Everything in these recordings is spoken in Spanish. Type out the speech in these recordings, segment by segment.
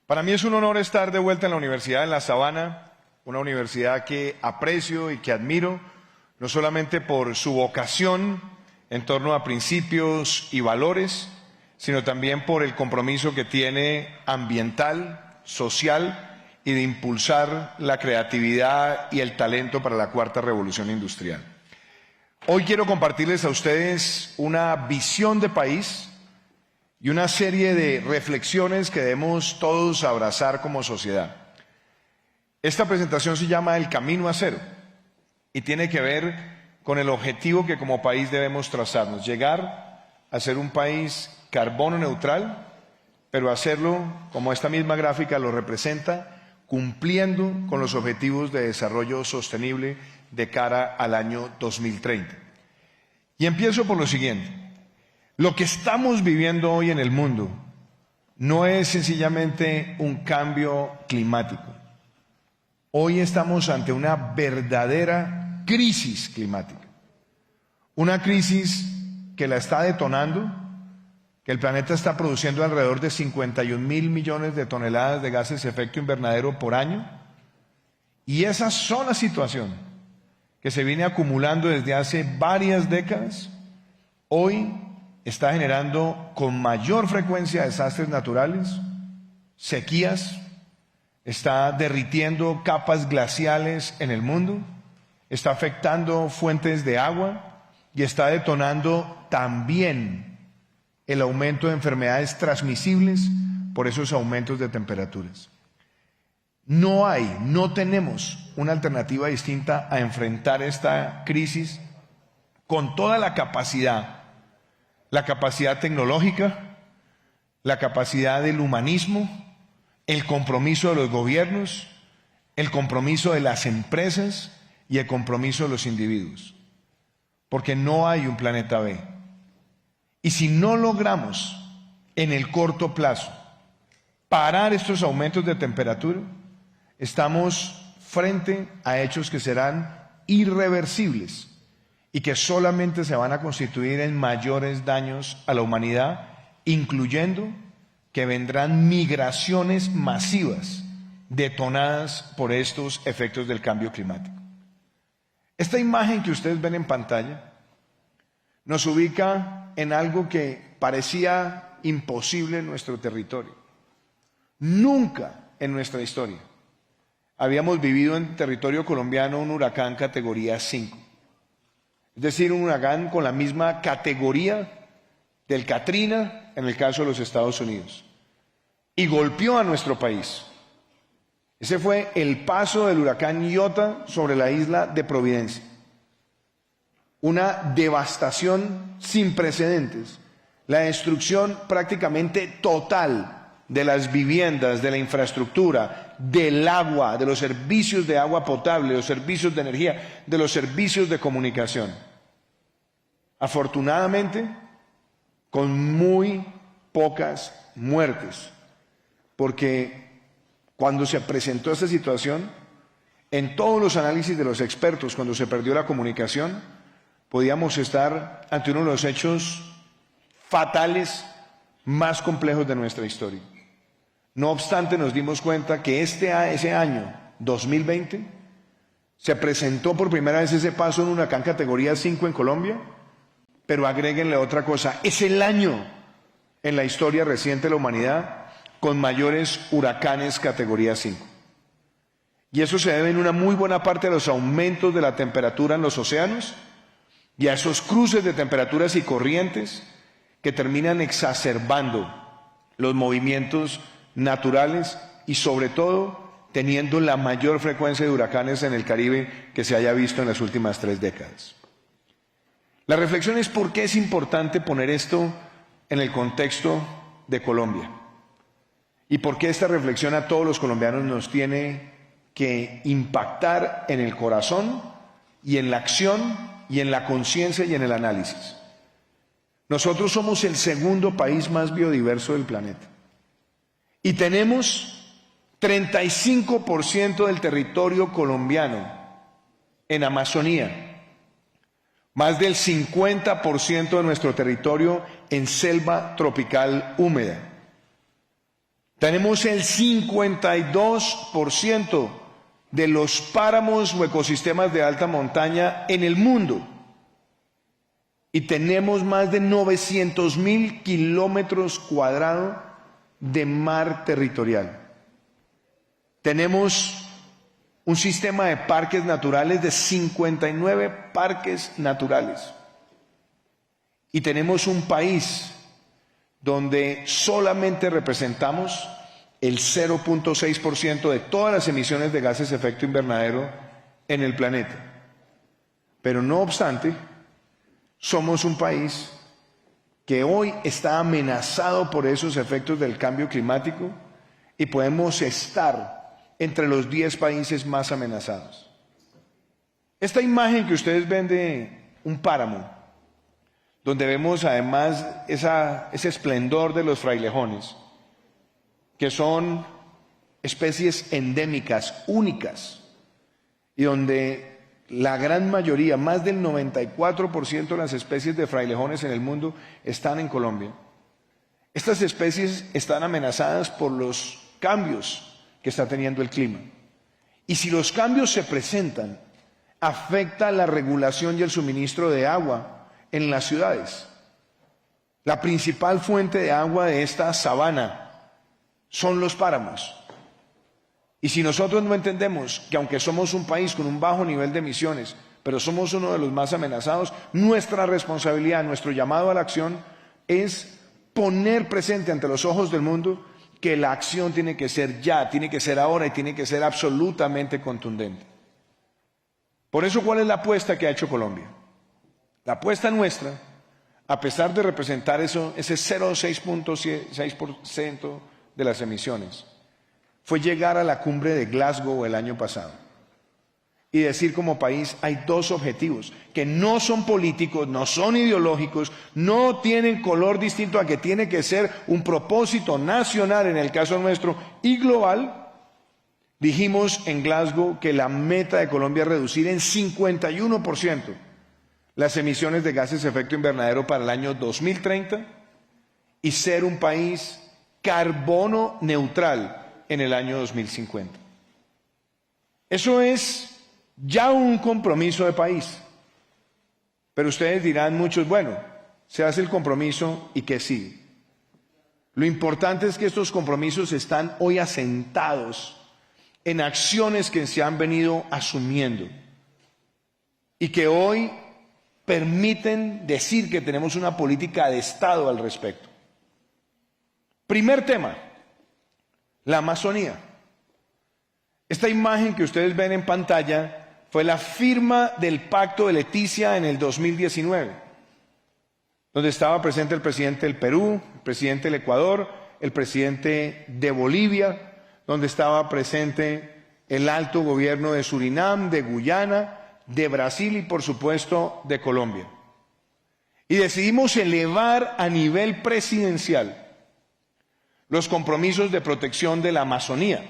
Para mí es un honor estar de vuelta en la Universidad de La Sabana, una universidad que aprecio y que admiro, no solamente por su vocación en torno a principios y valores, sino también por el compromiso que tiene ambiental, social y de impulsar la creatividad y el talento para la cuarta revolución industrial. Hoy quiero compartirles a ustedes una visión de país y una serie de reflexiones que debemos todos abrazar como sociedad. Esta presentación se llama El Camino a Cero y tiene que ver con el objetivo que como país debemos trazarnos, llegar a ser un país carbono neutral, pero hacerlo, como esta misma gráfica lo representa, cumpliendo con los objetivos de desarrollo sostenible de cara al año 2030. Y empiezo por lo siguiente. Lo que estamos viviendo hoy en el mundo no es sencillamente un cambio climático. Hoy estamos ante una verdadera crisis climática. Una crisis que la está detonando, que el planeta está produciendo alrededor de 51.000 millones de toneladas de gases de efecto invernadero por año. Y esa sola situación que se viene acumulando desde hace varias décadas, hoy está generando con mayor frecuencia desastres naturales, sequías, está derritiendo capas glaciales en el mundo, está afectando fuentes de agua y está detonando también el aumento de enfermedades transmisibles por esos aumentos de temperaturas. No tenemos una alternativa distinta a enfrentar esta crisis con toda la capacidad tecnológica, la capacidad del humanismo, el compromiso de los gobiernos, el compromiso de las empresas y el compromiso de los individuos. Porque no hay un planeta B. Y si no logramos en el corto plazo parar estos aumentos de temperatura, estamos frente a hechos que serán irreversibles y que solamente se van a constituir en mayores daños a la humanidad, incluyendo que vendrán migraciones masivas detonadas por estos efectos del cambio climático. Esta imagen que ustedes ven en pantalla nos ubica en algo que parecía imposible en nuestro territorio. Nunca en nuestra historia habíamos vivido en territorio colombiano un huracán categoría 5. Es decir, un huracán con la misma categoría del Katrina en el caso de los Estados Unidos. Y golpeó a nuestro país. Ese fue el paso del huracán Iota sobre la isla de Providencia. Una devastación sin precedentes. La destrucción prácticamente total de las viviendas, de la infraestructura, del agua, de los servicios de agua potable, de los servicios de energía, de los servicios de comunicación. Afortunadamente, con muy pocas muertes, porque cuando se presentó esta situación, en todos los análisis de los expertos, cuando se perdió la comunicación, podíamos estar ante uno de los hechos fatales más complejos de nuestra historia. No obstante, nos dimos cuenta que ese año, 2020, se presentó por primera vez ese paso en un huracán categoría 5 en Colombia, pero agréguenle otra cosa, es el año en la historia reciente de la humanidad con mayores huracanes categoría 5. Y eso se debe en una muy buena parte a los aumentos de la temperatura en los océanos y a esos cruces de temperaturas y corrientes que terminan exacerbando los movimientos naturales y sobre todo teniendo la mayor frecuencia de huracanes en el Caribe que se haya visto en las últimas 3 décadas. La reflexión es por qué es importante poner esto en el contexto de Colombia y por qué esta reflexión a todos los colombianos nos tiene que impactar en el corazón y en la acción y en la conciencia y en el análisis. Nosotros somos el segundo país más biodiverso del planeta y tenemos 35% del territorio colombiano en Amazonía, más del 50% de nuestro territorio en selva tropical húmeda. Tenemos el 52% de los páramos o ecosistemas de alta montaña en el mundo. Y tenemos más de 900.000 kilómetros cuadrados de mar territorial. Tenemos un sistema de parques naturales de 59 parques naturales. Y tenemos un país donde solamente representamos el 0.6% de todas las emisiones de gases de efecto invernadero en el planeta. Pero no obstante, somos un país que hoy está amenazado por esos efectos del cambio climático y podemos estar entre los 10 países más amenazados. Esta imagen que ustedes ven de un páramo, donde vemos además ese esplendor de los frailejones, que son especies endémicas, únicas, y donde la gran mayoría, más del 94% de las especies de frailejones en el mundo están en Colombia. Estas especies están amenazadas por los cambios que está teniendo el clima. Y si los cambios se presentan, afecta la regulación y el suministro de agua en las ciudades. La principal fuente de agua de esta sabana son los páramos. Y si nosotros no entendemos que aunque somos un país con un bajo nivel de emisiones, pero somos uno de los más amenazados, nuestra responsabilidad, nuestro llamado a la acción es poner presente ante los ojos del mundo que la acción tiene que ser ya, tiene que ser ahora y tiene que ser absolutamente contundente. Por eso, ¿cuál es la apuesta que ha hecho Colombia? La apuesta nuestra, a pesar de representar ese 0,6% de las emisiones, fue llegar a la cumbre de Glasgow el año pasado y decir como país hay dos objetivos que no son políticos, no son ideológicos, no tienen color distinto a que tiene que ser un propósito nacional en el caso nuestro y global. Dijimos en Glasgow que la meta de Colombia es reducir en 51% las emisiones de gases de efecto invernadero para el año 2030 y ser un país carbono neutral en el año 2050. Eso es ya un compromiso de país. Pero ustedes dirán muchos, bueno, se hace el compromiso y ¿qué sigue? Lo importante es que estos compromisos están hoy asentados en acciones que se han venido asumiendo y que hoy permiten decir que tenemos una política de Estado al respecto. Primer tema, la Amazonía. Esta imagen que ustedes ven en pantalla fue la firma del Pacto de Leticia en el 2019, donde estaba presente el presidente del Perú, el presidente del Ecuador, el presidente de Bolivia, donde estaba presente el alto gobierno de Surinam, de Guyana, de Brasil y por supuesto de Colombia. Y decidimos elevar a nivel presidencial los compromisos de protección de la Amazonía,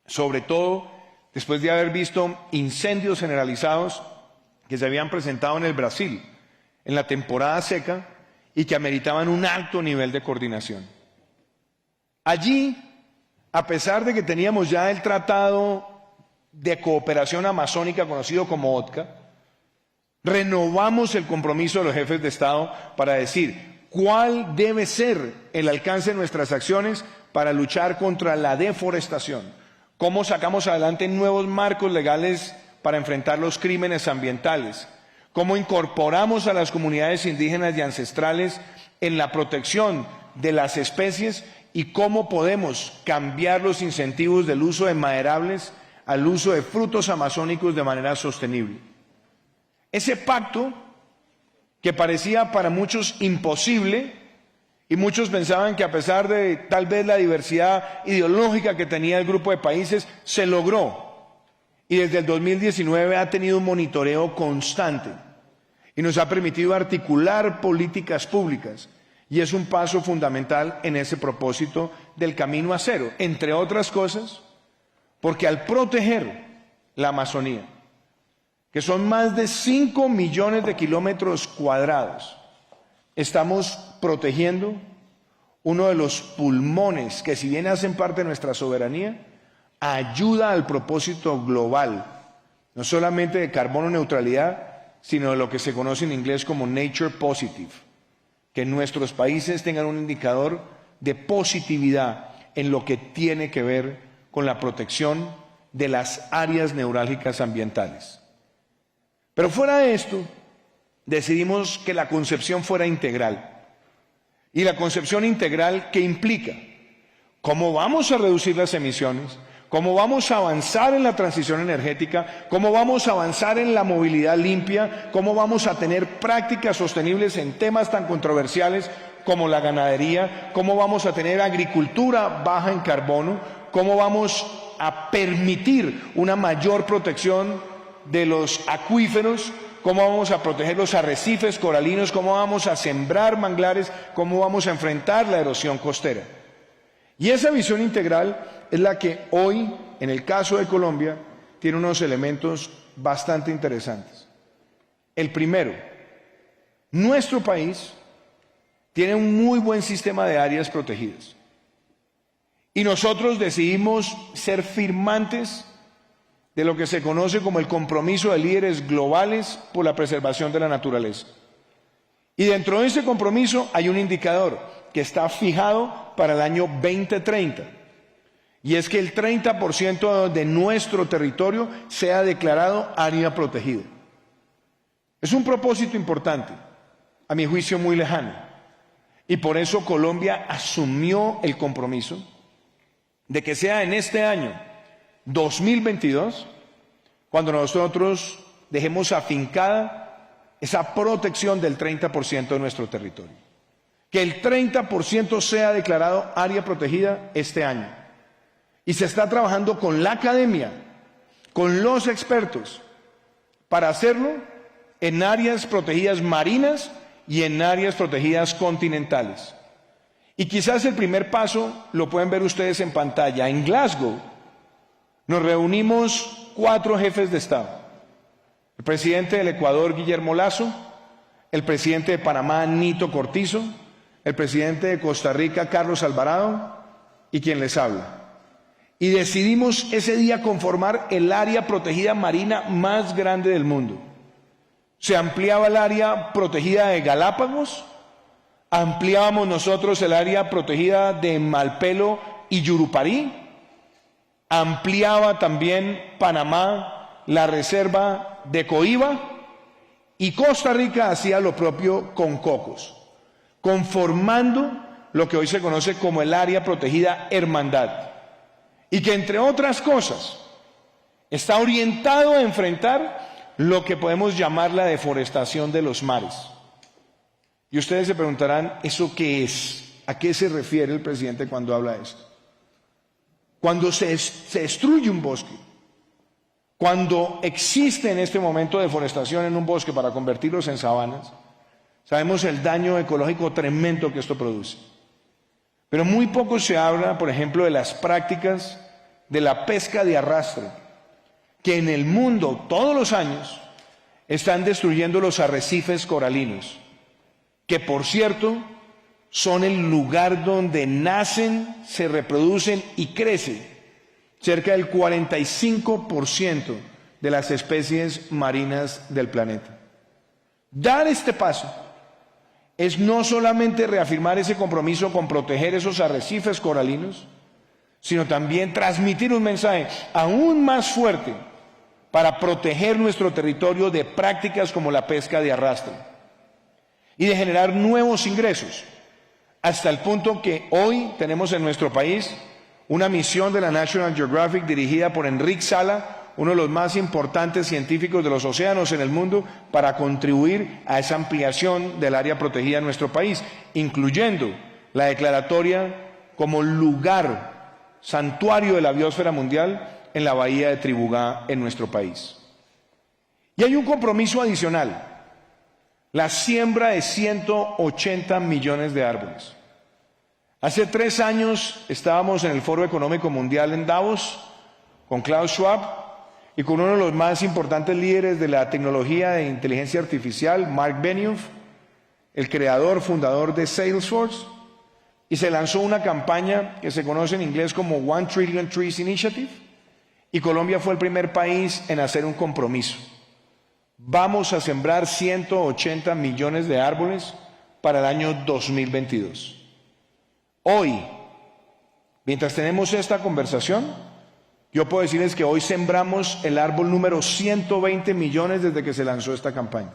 sobre todo después de haber visto incendios generalizados que se habían presentado en el Brasil en la temporada seca y que ameritaban un alto nivel de coordinación. Allí, a pesar de que teníamos ya el Tratado de Cooperación Amazónica conocido como OTCA, renovamos el compromiso de los jefes de Estado para decir cuál debe ser el alcance de nuestras acciones para luchar contra la deforestación, cómo sacamos adelante nuevos marcos legales para enfrentar los crímenes ambientales, cómo incorporamos a las comunidades indígenas y ancestrales en la protección de las especies y cómo podemos cambiar los incentivos del uso de maderables al uso de frutos amazónicos de manera sostenible. Ese pacto, que parecía para muchos imposible, y muchos pensaban que a pesar de tal vez la diversidad ideológica que tenía el grupo de países, se logró. Y desde el 2019 ha tenido un monitoreo constante y nos ha permitido articular políticas públicas. Y es un paso fundamental en ese propósito del camino a cero, entre otras cosas, porque al proteger la Amazonía, que son más de 5 millones de kilómetros cuadrados, estamos protegiendo uno de los pulmones que, si bien hacen parte de nuestra soberanía, ayuda al propósito global, no solamente de carbono neutralidad, sino de lo que se conoce en inglés como nature positive, que nuestros países tengan un indicador de positividad en lo que tiene que ver con la protección de las áreas neurálgicas ambientales. Pero fuera de esto, decidimos que la concepción fuera integral. Y la concepción integral, ¿qué implica? ¿Cómo vamos a reducir las emisiones? ¿Cómo vamos a avanzar en la transición energética? ¿Cómo vamos a avanzar en la movilidad limpia? ¿Cómo vamos a tener prácticas sostenibles en temas tan controversiales como la ganadería? ¿Cómo vamos a tener agricultura baja en carbono? ¿Cómo vamos a permitir una mayor protección de los acuíferos? ¿Cómo vamos a proteger los arrecifes coralinos? ¿Cómo vamos a sembrar manglares? ¿Cómo vamos a enfrentar la erosión costera? Y esa visión integral es la que hoy, en el caso de Colombia, tiene unos elementos bastante interesantes. El primero, nuestro país tiene un muy buen sistema de áreas protegidas. Y nosotros decidimos ser firmantes de lo que se conoce como el compromiso de líderes globales por la preservación de la naturaleza. Y dentro de ese compromiso hay un indicador que está fijado para el año 2030. Y es que el 30% de nuestro territorio sea declarado área protegida. Es un propósito importante, a mi juicio muy lejano. Y por eso Colombia asumió el compromiso de que sea en este año 2022 cuando nosotros dejemos afincada esa protección del 30% de nuestro territorio. Que el 30% sea declarado área protegida este año. Y se está trabajando con la academia, con los expertos, para hacerlo en áreas protegidas marinas y en áreas protegidas continentales. Y quizás el primer paso lo pueden ver ustedes en pantalla. En Glasgow nos reunimos 4 jefes de Estado. El presidente del Ecuador, Guillermo Lasso, el presidente de Panamá, Nito Cortizo, el presidente de Costa Rica, Carlos Alvarado, y quien les habla. Y decidimos ese día conformar el área protegida marina más grande del mundo. Se ampliaba el área protegida de Galápagos, ampliábamos nosotros el área protegida de Malpelo y Yurupari, ampliaba también Panamá la reserva de Coiba y Costa Rica hacía lo propio con Cocos, conformando lo que hoy se conoce como el área protegida Hermandad. Y que, entre otras cosas, está orientado a enfrentar lo que podemos llamar la deforestación de los mares. Y ustedes se preguntarán, ¿eso qué es? ¿A qué se refiere el presidente cuando habla de esto? Cuando se destruye un bosque, cuando existe en este momento deforestación en un bosque para convertirlos en sabanas, sabemos el daño ecológico tremendo que esto produce. Pero muy poco se habla, por ejemplo, de las prácticas de la pesca de arrastre, que en el mundo todos los años están destruyendo los arrecifes coralinos, que por cierto son el lugar donde nacen, se reproducen y crecen cerca del 45% de las especies marinas del planeta. Dar este paso es no solamente reafirmar ese compromiso con proteger esos arrecifes coralinos, sino también transmitir un mensaje aún más fuerte para proteger nuestro territorio de prácticas como la pesca de arrastre y de generar nuevos ingresos, hasta el punto que hoy tenemos en nuestro país una misión de la National Geographic dirigida por Enric Sala, uno de los más importantes científicos de los océanos en el mundo, para contribuir a esa ampliación del área protegida en nuestro país, incluyendo la declaratoria como lugar, santuario de la biosfera mundial en la bahía de Tribugá en nuestro país. Y hay un compromiso adicional, la siembra de 180 millones de árboles. Hace 3 años estábamos en el Foro Económico Mundial en Davos con Klaus Schwab y con uno de los más importantes líderes de la tecnología de inteligencia artificial, Mark Benioff, el creador, fundador de Salesforce, y se lanzó una campaña que se conoce en inglés como One Trillion Trees Initiative, y Colombia fue el primer país en hacer un compromiso. Vamos a sembrar 180 millones de árboles para el año 2022. Hoy, mientras tenemos esta conversación, yo puedo decirles que hoy sembramos el árbol número 120 millones desde que se lanzó esta campaña.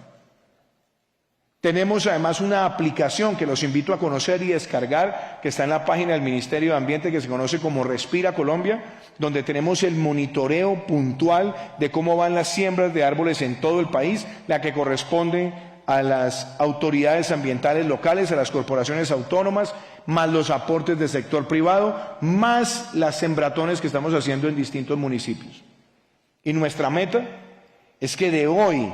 Tenemos además una aplicación que los invito a conocer y descargar, que está en la página del Ministerio de Ambiente, que se conoce como Respira Colombia, donde tenemos el monitoreo puntual de cómo van las siembras de árboles en todo el país, la que corresponde a las autoridades ambientales locales, a las corporaciones autónomas, más los aportes del sector privado, más las sembratones que estamos haciendo en distintos municipios. Y nuestra meta es que de hoy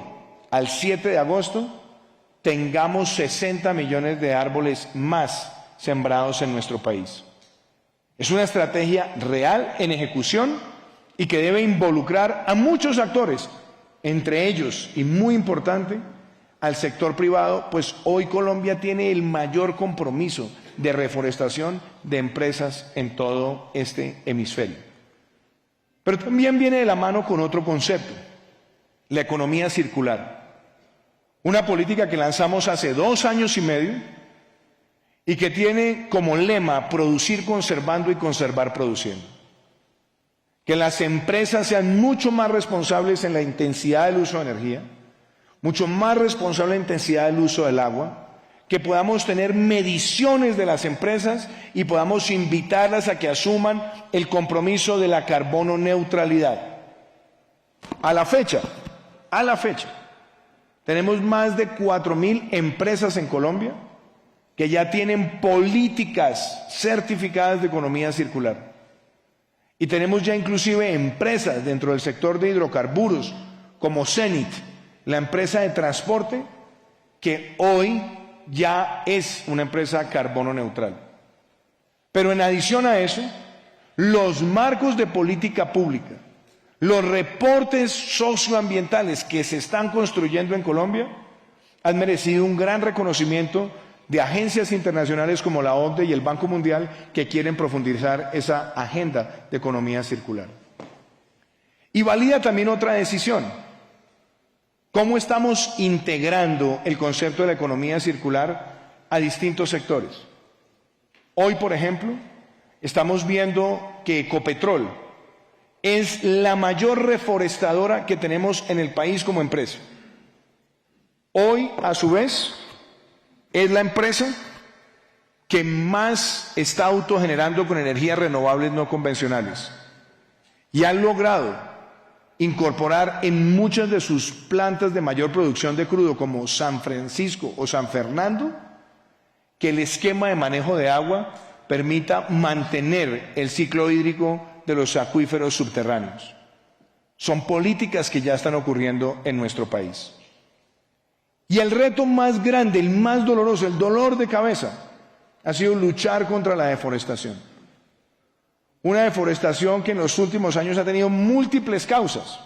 al 7 de agosto tengamos 60 millones de árboles más sembrados en nuestro país. Es una estrategia real en ejecución y que debe involucrar a muchos actores, entre ellos, y muy importante, al sector privado, pues hoy Colombia tiene el mayor compromiso de reforestación de empresas en todo este hemisferio. Pero también viene de la mano con otro concepto, la economía circular. Una política que lanzamos hace 2 años y medio y que tiene como lema producir conservando y conservar produciendo. Que las empresas sean mucho más responsables en la intensidad del uso de energía, mucho más responsables en la intensidad del uso del agua, que podamos tener mediciones de las empresas y podamos invitarlas a que asuman el compromiso de la carbono neutralidad. A la fecha, tenemos más de 4.000 empresas en Colombia que ya tienen políticas certificadas de economía circular. Y tenemos ya inclusive empresas dentro del sector de hidrocarburos como Cenit, la empresa de transporte, que hoy ya es una empresa carbono neutral. Pero en adición a eso, los marcos de política pública, los reportes socioambientales que se están construyendo en Colombia han merecido un gran reconocimiento de agencias internacionales como la OCDE y el Banco Mundial, que quieren profundizar esa agenda de economía circular. Y valida también otra decisión: cómo estamos integrando el concepto de la economía circular a distintos sectores. Hoy, por ejemplo, estamos viendo que Ecopetrol es la mayor reforestadora que tenemos en el país como empresa. Hoy, a su vez, es la empresa que más está autogenerando con energías renovables no convencionales y ha logrado incorporar en muchas de sus plantas de mayor producción de crudo, como San Francisco o San Fernando, que el esquema de manejo de agua permita mantener el ciclo hídrico de los acuíferos subterráneos. Son políticas que ya están ocurriendo en nuestro país. Y el reto más grande, el más doloroso, el dolor de cabeza, ha sido luchar contra la deforestación. Una deforestación que en los últimos años ha tenido múltiples causas.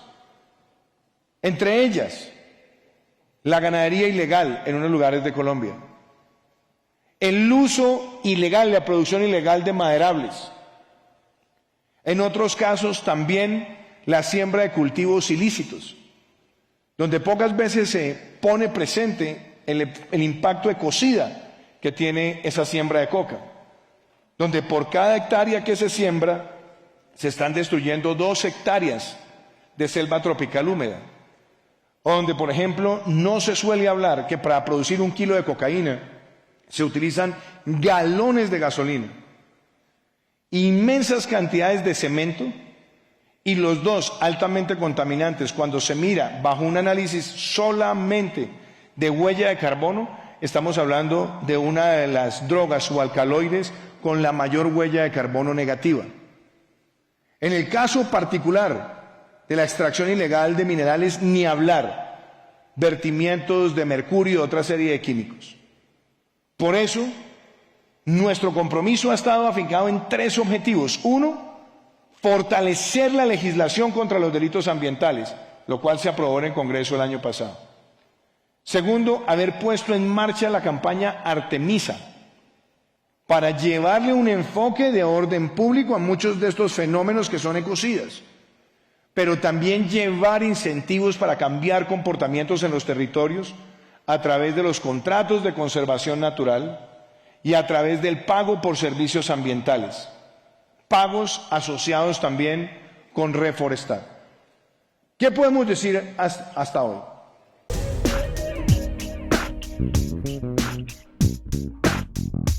Entre ellas, la ganadería ilegal en unos lugares de Colombia. El uso ilegal, la producción ilegal de maderables. En otros casos también la siembra de cultivos ilícitos, donde pocas veces se pone presente el impacto ecocida que tiene esa siembra de coca, donde por cada hectárea que se siembra se están destruyendo 2 hectáreas de selva tropical húmeda, o donde, por ejemplo, no se suele hablar que para producir 1 kilo de cocaína se utilizan galones de gasolina, inmensas cantidades de cemento, y los dos altamente contaminantes. Cuando se mira bajo un análisis solamente de huella de carbono, estamos hablando de una de las drogas o alcaloides con la mayor huella de carbono negativa. En el caso particular de la extracción ilegal de minerales, ni hablar, vertimientos de mercurio y otra serie de químicos. Por eso, nuestro compromiso ha estado afincado en 3 objetivos. 1, fortalecer la legislación contra los delitos ambientales, lo cual se aprobó en el Congreso el año pasado. 2, haber puesto en marcha la campaña Artemisa para llevarle un enfoque de orden público a muchos de estos fenómenos que son ecocidas, pero también llevar incentivos para cambiar comportamientos en los territorios a través de los contratos de conservación natural y a través del pago por servicios ambientales, pagos asociados también con reforestar. ¿Qué podemos decir hasta hoy?